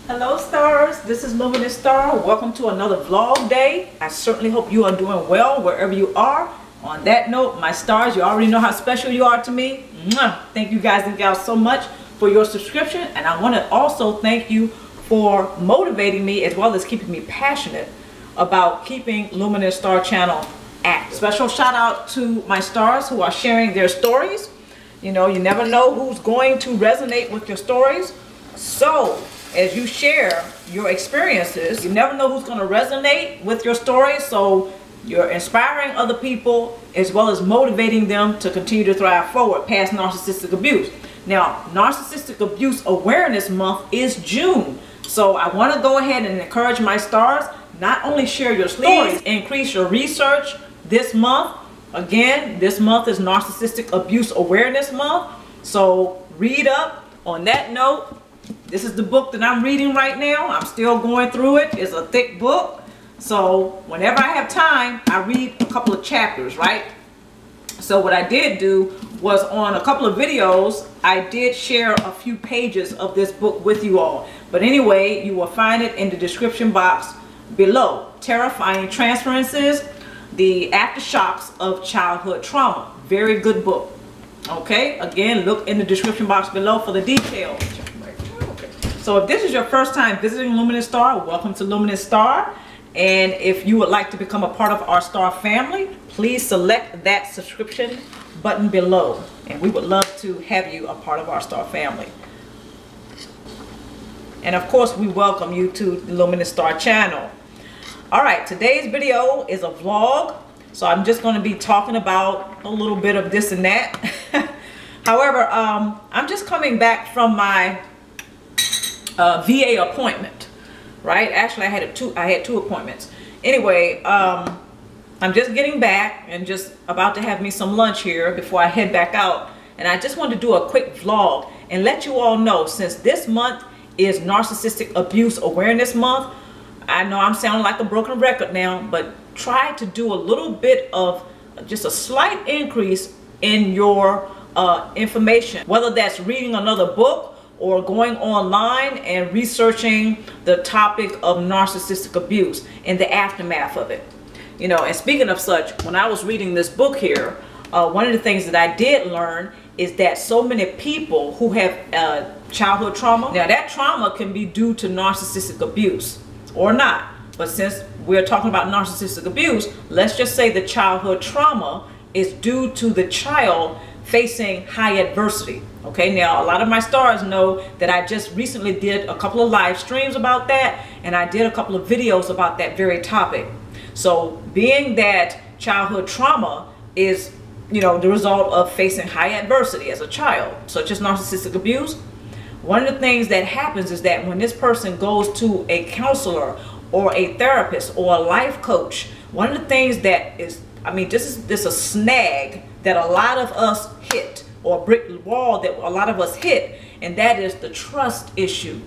Hello stars, this is Luminousz Star. Welcome to another vlog day. I certainly hope you are doing well wherever you are. On that note, my stars, you already know how special you are to me. Mwah! Thank you guys and gals so much for your subscription, and I want to also thank you for motivating me as well as keeping me passionate about keeping Luminousz Star channel active. Special shout out to my stars who are sharing their stories. You know, you never know who's going to resonate with your stories. So as you share your experiences, you never know who's going to resonate with your story. So you're inspiring other people as well as motivating them to continue to thrive forward past narcissistic abuse. Now, Narcissistic Abuse Awareness Month is June. So I want to go ahead and encourage my stars, not only share your stories, increase your research this month. Again, this month is Narcissistic Abuse Awareness Month. So read up. On that note, this is the book that I'm reading right now. I'm still going through it. It's a thick book. So whenever I have time, I read a couple of chapters, right? So what I did do was on a couple of videos, I did share a few pages of this book with you all. But anyway, you will find it in the description box below. Terrifying Transferences, the Aftershocks of Childhood Trauma. Very good book. Okay, again, look in the description box below for the details. So if this is your first time visiting Luminousz Star, welcome to Luminousz Star. And if you would like to become a part of our Star family, please select that subscription button below. And we would love to have you a part of our Star family. And of course, we welcome you to the Luminousz Star channel. All right, today's video is a vlog. So I'm just going to be talking about a little bit of this and that. However, I'm just coming back from my VA appointment, right? Actually, I had two appointments. Anyway, I'm just getting back and just about to have me some lunch here before I head back out. And I just wanted to do a quick vlog and let you all know, since this month is Narcissistic Abuse Awareness Month, I know I'm sounding like a broken record now, but try to do a little bit of just a slight increase in your information, whether that's reading another book or going online and researching the topic of narcissistic abuse and the aftermath of it. You know, and speaking of such, when I was reading this book here, one of the things that I did learn is that so many people who have childhood trauma, now that trauma can be due to narcissistic abuse or not. But since we're talking about narcissistic abuse, let's just say the childhood trauma is due to the child facing high adversity. Okay, now a lot of my stars know that I just recently did a couple of live streams about that, and I did a couple of videos about that very topic. So being that childhood trauma is, you know, the result of facing high adversity as a child, such as narcissistic abuse, one of the things that happens is that when this person goes to a counselor or a therapist or a life coach, one of the things that is, I mean, this is a snag that a lot of us hit, or a brick wall that a lot of us hit, and that is the trust issue.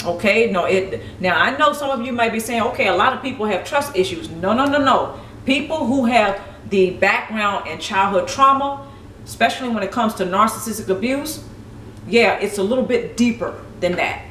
Okay, now I know some of you might be saying, okay, a lot of people have trust issues. No. People who have the background in childhood trauma, especially when it comes to narcissistic abuse, yeah, it's a little bit deeper than that.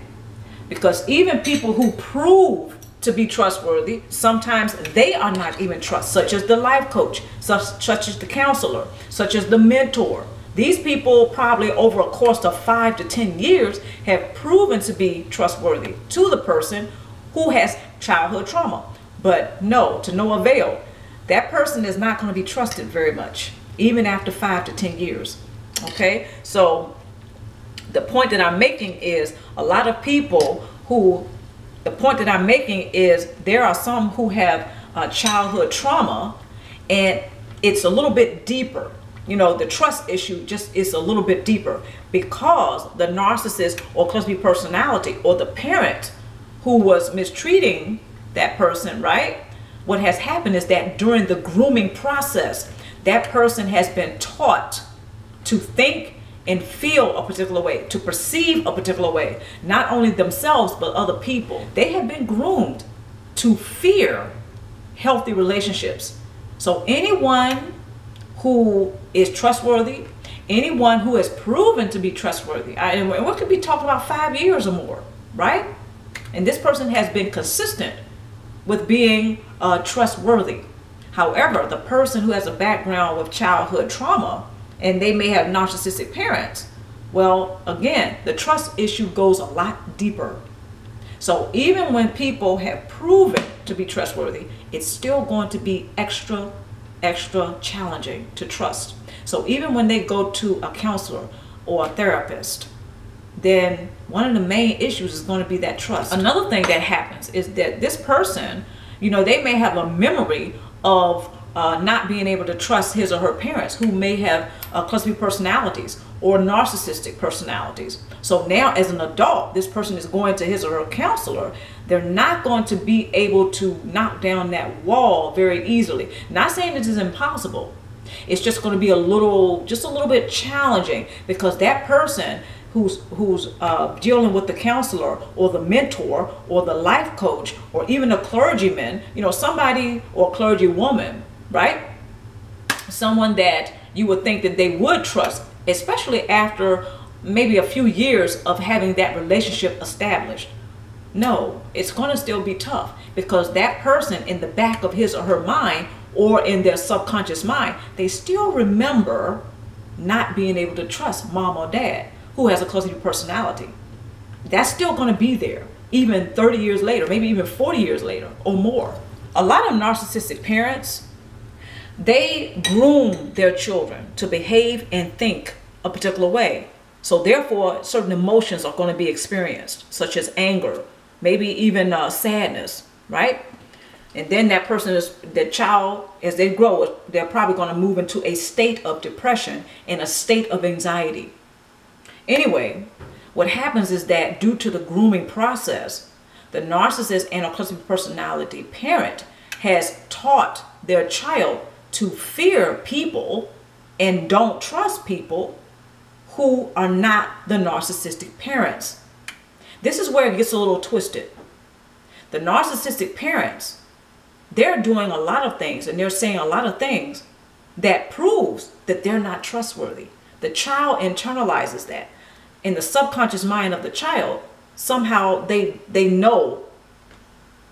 Because even people who prove to be trustworthy, sometimes they are not even trust, such as the life coach, such as the counselor, such as the mentor. These people probably over a course of 5 to 10 years have proven to be trustworthy to the person who has childhood trauma. But no, to no avail. That person is not going to be trusted very much, even after 5 to 10 years. Okay, so the point that I'm making is a lot of people who, the point that I'm making is there are some who have childhood trauma, and it's a little bit deeper. You know, the trust issue just is a little bit deeper because the narcissist or cluster B personality or the parent who was mistreating that person, right? What has happened is that during the grooming process, that person has been taught to think and feel a particular way, to perceive a particular way, not only themselves, but other people. They have been groomed to fear healthy relationships. So anyone who is trustworthy, anyone who has proven to be trustworthy, and we could be talking about 5 years or more, right? And this person has been consistent with being trustworthy. However, the person who has a background with childhood trauma, and they may have narcissistic parents, well, again, the trust issue goes a lot deeper. So even when people have proven to be trustworthy, it's still going to be extra challenging to trust. So even when they go to a counselor or a therapist, then one of the main issues is going to be that trust. Another thing that happens is that this person, you know, they may have a memory of not being able to trust his or her parents, who may have cluster B personalities or narcissistic personalities. So now as an adult, this person is going to his or her counselor. They're not going to be able to knock down that wall very easily. Not saying it is impossible. It's just going to be a little bit challenging, because that person who's dealing with the counselor or the mentor or the life coach or even a clergyman, you know, somebody, or clergy woman, right? Someone that you would think that they would trust, especially after maybe a few years of having that relationship established. No, it's going to still be tough, because that person, in the back of his or her mind, or in their subconscious mind, they still remember not being able to trust mom or dad who has a cluster B personality. That's still going to be there even 30 years later, maybe even 40 years later or more. A lot of narcissistic parents, they groom their children to behave and think a particular way. So therefore, certain emotions are going to be experienced, such as anger, maybe even sadness, right? And then that child, as they grow, they're probably going to move into a state of depression and a state of anxiety. Anyway, what happens is that due to the grooming process, the narcissist and a cluster B personality parent has taught their child to fear people and don't trust people who are not the narcissistic parents. This is where it gets a little twisted. The narcissistic parents, they're doing a lot of things and they're saying a lot of things that proves that they're not trustworthy. The child internalizes that. In the subconscious mind of the child, somehow they know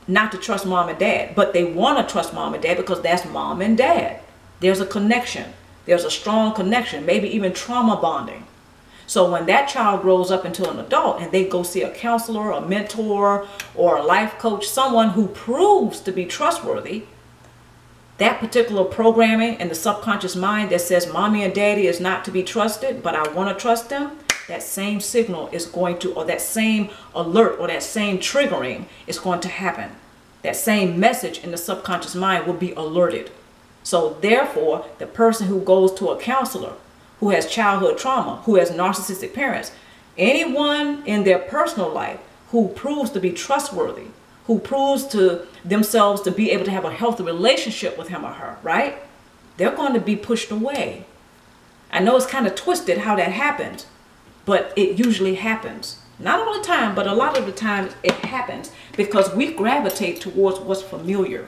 not to trust mom and dad, but they want to trust mom and dad because that's mom and dad. There's a connection. There's a strong connection, maybe even trauma bonding. So when that child grows up into an adult and they go see a counselor, a mentor, or a life coach, someone who proves to be trustworthy, that particular programming in the subconscious mind that says mommy and daddy is not to be trusted, but I want to trust them, that same signal is going to, or that same alert or that same triggering is going to happen. That same message in the subconscious mind will be alerted. So therefore, the person who goes to a counselor, who has childhood trauma, who has narcissistic parents, anyone in their personal life who proves to be trustworthy, who proves to themselves to be able to have a healthy relationship with him or her, right? They're going to be pushed away. I know it's kind of twisted how that happens, but it usually happens. Not all the time, but a lot of the time it happens because we gravitate towards what's familiar.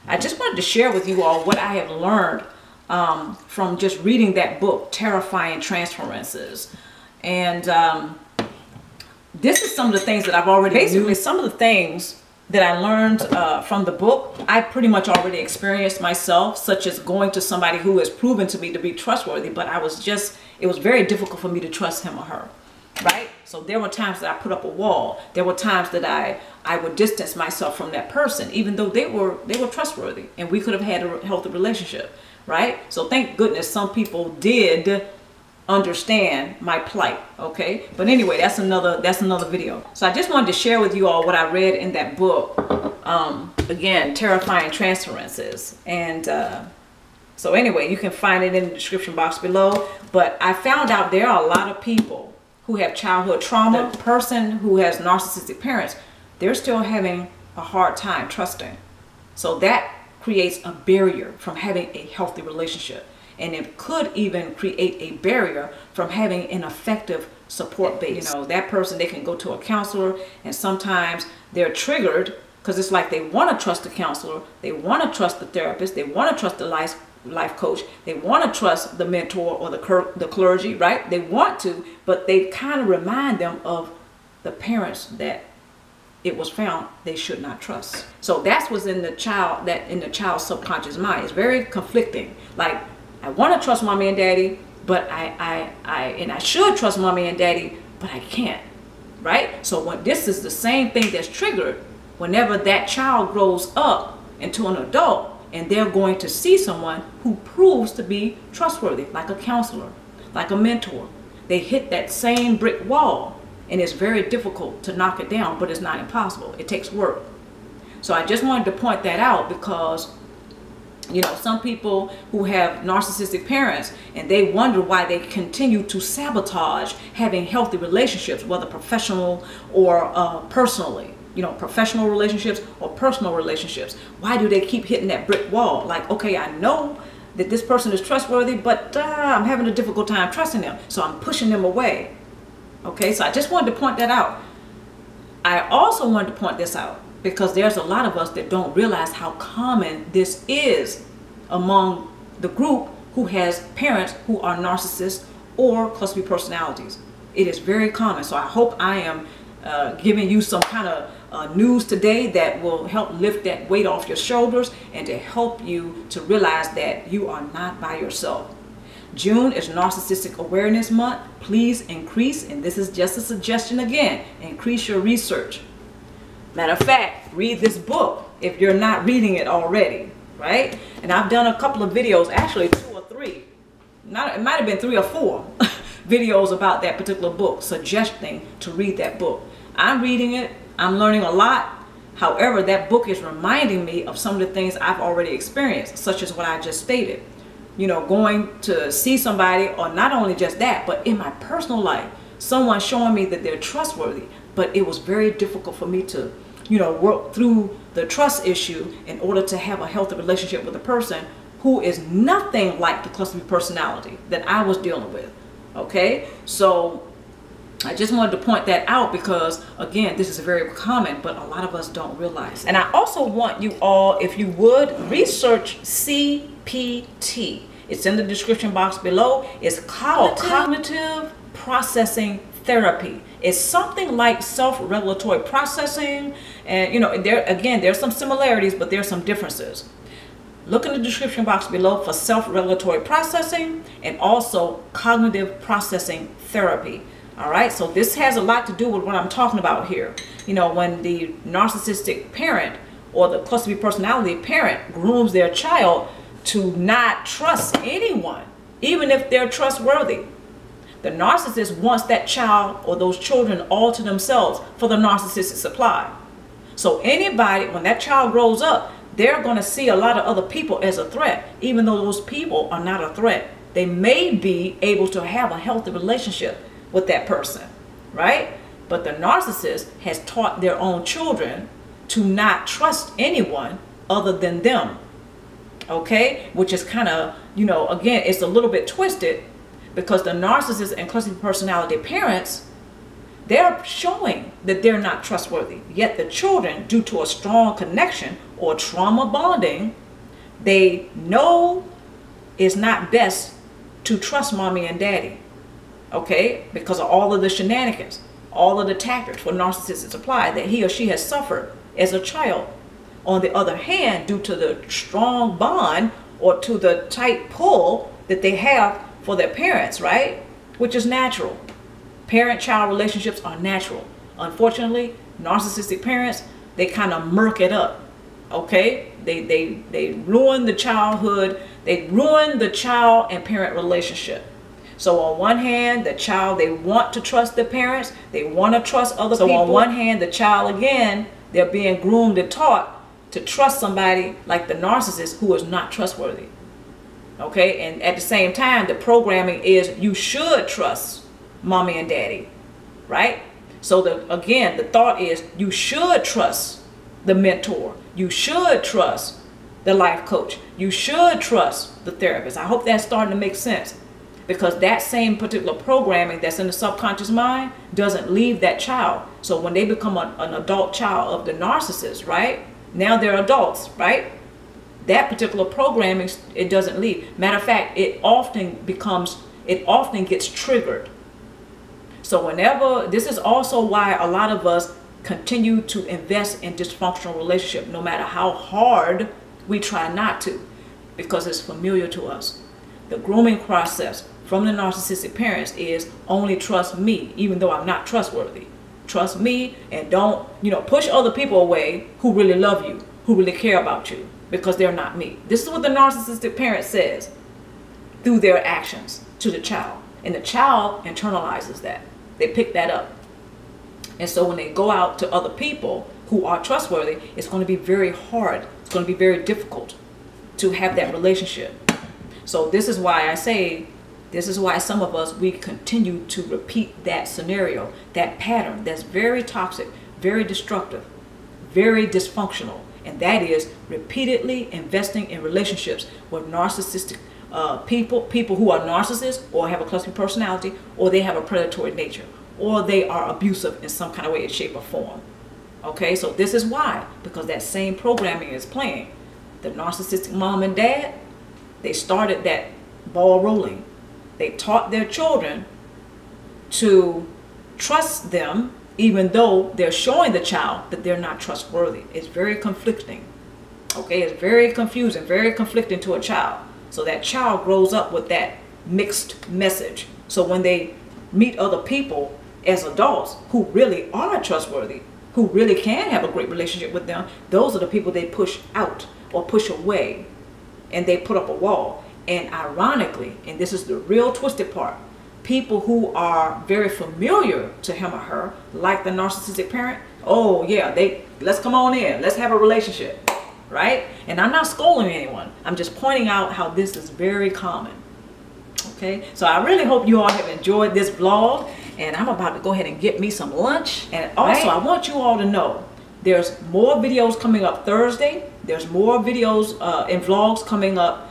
I just wanted to share with you all what I have learned from just reading that book, Terrifying Transferences. And this is some of the things that I've already, basically some of the things that I learned from the book, I pretty much already experienced myself, such as going to somebody who has proven to me to be trustworthy, but it was very difficult for me to trust him or her, right? So there were times that I put up a wall. There were times that I would distance myself from that person, even though they were trustworthy and we could have had a healthy relationship, right? So thank goodness some people did understand my plight, okay? But anyway, that's another video. So I just wanted to share with you all what I read in that book. Again, Terrifying Transferences. And so anyway, you can find it in the description box below. But I found out there are a lot of people who have childhood trauma. The person who has narcissistic parents, they're still having a hard time trusting. So that creates a barrier from having a healthy relationship. And it could even create a barrier from having an effective support base. You know, that person, they can go to a counselor and sometimes they're triggered because it's like they want to trust the counselor, they want to trust the therapist, they want to trust the life coach, they want to trust the mentor or the clergy, right? They want to, but they kind of remind them of the parents that it was found they should not trust. So that's what's in the child's subconscious mind. It's very conflicting. Like, I want to trust mommy and daddy, but I should trust mommy and daddy, but I can't, right? So when this is the same thing that's triggered whenever that child grows up into an adult and they're going to see someone who proves to be trustworthy, like a counselor, like a mentor. They hit that same brick wall, and it's very difficult to knock it down, but it's not impossible. It takes work. So I just wanted to point that out because, you know, some people who have narcissistic parents and they wonder why they continue to sabotage having healthy relationships, whether professional or personally, you know, professional relationships or personal relationships. Why do they keep hitting that brick wall? Like, okay, I know that this person is trustworthy, but I'm having a difficult time trusting them, so I'm pushing them away. Okay, so I just wanted to point that out. I also wanted to point this out because there's a lot of us that don't realize how common this is among the group who has parents who are narcissists or cluster B personalities. It is very common. So I hope I am giving you some kind of news today that will help lift that weight off your shoulders and to help you to realize that you are not by yourself. June is Narcissistic Awareness Month. Please increase, and this is just a suggestion again, increase your research. Matter of fact, read this book if you're not reading it already, right? And I've done a couple of videos, actually 2 or 3. It might have been 3 or 4 videos about that particular book, suggesting to read that book. I'm reading it. I'm learning a lot. However, that book is reminding me of some of the things I've already experienced, such as what I just stated. You know, going to see somebody, or not only just that, but in my personal life, someone showing me that they're trustworthy, but it was very difficult for me to, you know, work through the trust issue in order to have a healthy relationship with a person who is nothing like the cluster B personality that I was dealing with. Okay, so I just wanted to point that out because, again, this is very common, but a lot of us don't realize it. And I also want you all, if you would, research CPT. It's in the description box below. It's called cognitive processing therapy. It's something like self-regulatory processing. And, you know, there's some similarities, but there's some differences. Look in the description box below for self-regulatory processing and also cognitive processing therapy. All right, so this has a lot to do with what I'm talking about here. You know, when the narcissistic parent or the cluster B personality parent grooms their child to not trust anyone, even if they're trustworthy. The narcissist wants that child or those children all to themselves for the narcissistic supply. So anybody, when that child grows up, they're going to see a lot of other people as a threat, even though those people are not a threat. They may be able to have a healthy relationship with that person, right? But the narcissist has taught their own children to not trust anyone other than them. Okay, which is kind of, you know, again, it's a little bit twisted because the narcissist and cluster B personality parents, they're showing that they're not trustworthy. Yet the children, due to a strong connection or trauma bonding, they know it's not best to trust mommy and daddy. Okay, because of all of the shenanigans, all of the tactics for narcissistic supply that he or she has suffered as a child. On the other hand, due to the strong bond or to the tight pull that they have for their parents, right? Which is natural. Parent-child relationships are natural. Unfortunately, narcissistic parents, they kind of murk it up. Okay? They ruin the childhood. They ruin the child and parent relationship. So on one hand, the child, they want to trust their parents. They want to trust other people. So on one hand, the child, again, they're being groomed and taught to trust somebody like the narcissist who is not trustworthy. Okay, and at the same time, the programming is you should trust mommy and daddy, right? So again, the thought is you should trust the mentor. You should trust the life coach. You should trust the therapist. I hope that's starting to make sense because that same particular programming that's in the subconscious mind doesn't leave that child. So when they become an adult child of the narcissist, right? Now they're adults, right? That particular programming, it doesn't leave. Matter of fact, it often gets triggered. So whenever, this is also why a lot of us continue to invest in dysfunctional relationship no matter how hard we try not to, because it's familiar to us. The grooming process from the narcissistic parents is only trust me, even though I'm not trustworthy. Trust me and don't, push other people away who really love you, who really care about you, because they're not me. This is what the narcissistic parent says through their actions to the child. And the child internalizes that. They pick that up. And so when they go out to other people who are trustworthy, it's going to be very hard. It's going to be very difficult to have that relationship. So this is why I say, this is why some of us, we continue to repeat that scenario, that pattern that's very toxic, very destructive, very dysfunctional. And that is repeatedly investing in relationships with narcissistic people who are narcissists, or have a cluster personality, or they have a predatory nature, or they are abusive in some kind of way, shape, or form. Okay, so this is why, because that same programming is playing. The narcissistic mom and dad, they started that ball rolling. They taught their children to trust them, even though they're showing the child that they're not trustworthy. It's very conflicting. Okay, it's very confusing, very conflicting to a child. So that child grows up with that mixed message. So when they meet other people as adults who really are trustworthy, who really can have a great relationship with them, those are the people they push out or push away, and they put up a wall. And ironically, and this is the real twisted part, people who are very familiar to him or her, like the narcissistic parent, oh yeah, let's come on in, let's have a relationship, right? And I'm not scolding anyone, I'm just pointing out how this is very common. Okay, so I really hope you all have enjoyed this vlog, and I'm about to go ahead and get me some lunch. And also, I want you all to know there's more videos coming up Thursday. There's more videos and vlogs coming up,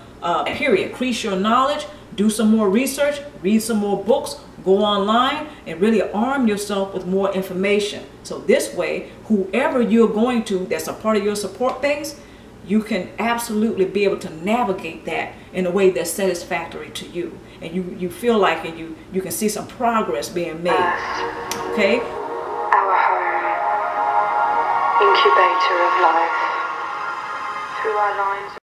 period. Increase your knowledge, do some more research, read some more books, go online, and really arm yourself with more information. So this way, whoever you're going to that's a part of your support base, you can absolutely be able to navigate that in a way that's satisfactory to you. And you feel like you can see some progress being made. Okay? Our home, incubator of life, through our lines